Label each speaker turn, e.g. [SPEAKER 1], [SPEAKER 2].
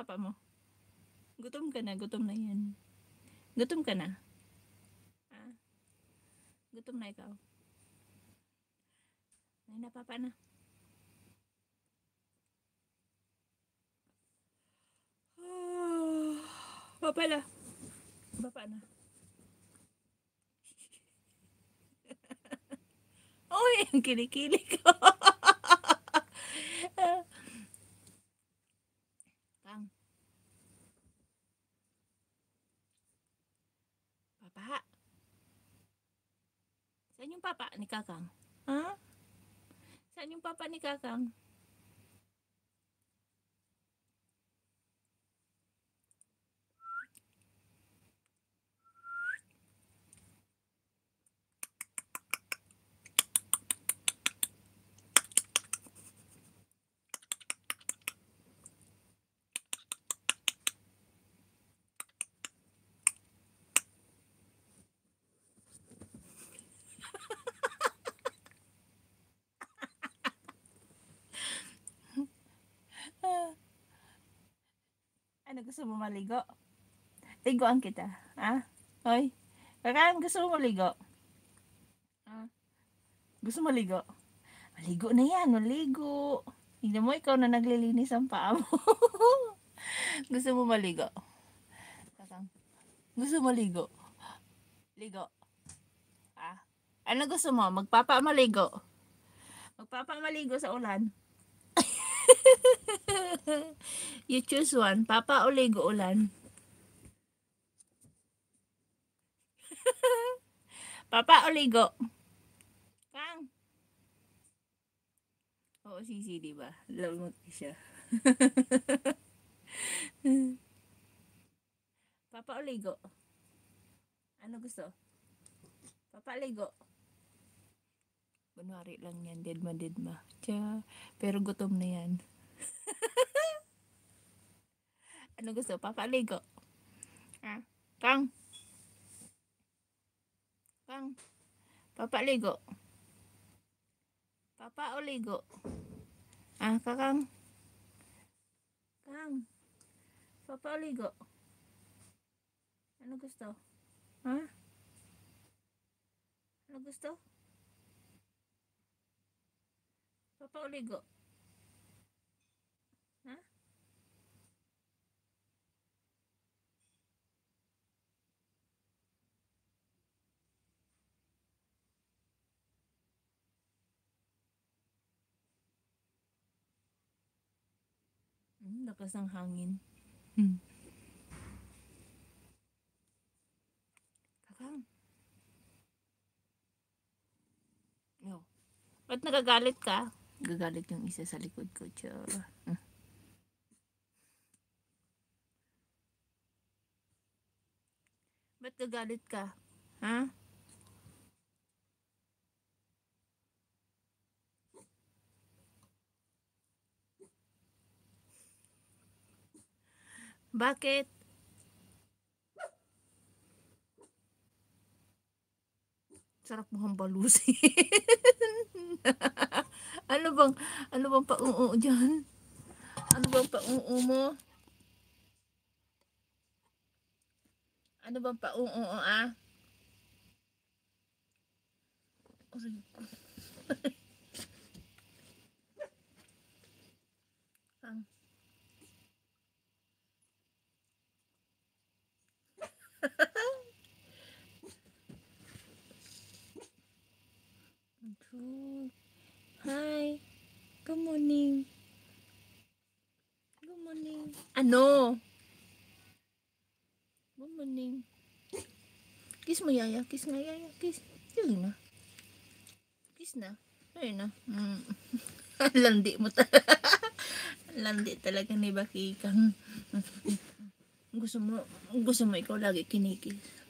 [SPEAKER 1] papa mo? Gutom ka na, gutom na yan. Gutom ka na? Ah, gutom na ikaw? Ay na, papa na. Papa na. Papa na. Uy, ang kilikili ko. Kang. Papa. Saan yung papa ni Kakang? Ha? Saan yung papa ni Kakang? Ano, gusto mo maligo? Ligoan kita. Ha? Hoy. Kakang, gusto mo maligo? Ha? Gusto mo maligo? Maligo na yan, maligo. Tingnan mo, ikaw na naglilinis ang paa mo. Gusto mo maligo? Kakang, gusto mo maligo? Ligo. Ah, ano gusto mo? Magpapamaligo? Magpapamaligo sa ulan? You choose one. Papa o ligo ulan? Papa o ligo? Kang? Oo, sisi, diba? Lamot siya. Papa o ligo? Ano gusto? Papa ligo? Kunwari lang yan, deadma. Tiya, pero gutom na yan. Ano gusto? Papa ligo? Ha? Kang? Kang? Papa ligo? Papa o ligo? Ah, Kakang? Kang? Papa o ligo? Ano gusto? Ha? Ano gusto? Papa o ligo? Ha? Lakas ng hangin. Kakang? No. Ba't nagagalit ka? Gagalit yung isa sa likod ko. Tiya. Ba't gagalit ka? Ha? Bakit? Sarap mo hambalusin. ano bang, ano bang pa-oo dyan? Ano bang pa-oo mo? Ano bang pa-oo ah? Ang Hi. Good morning. Good morning. Ano? Good morning. Kiss mo, Yaya. Kiss nga, Yaya. Kiss. Yun na. Kiss na. Ayun na. Landi mo talaga. Landi talaga ni Bakikang. Gusto mo ikaw lagi kinikis.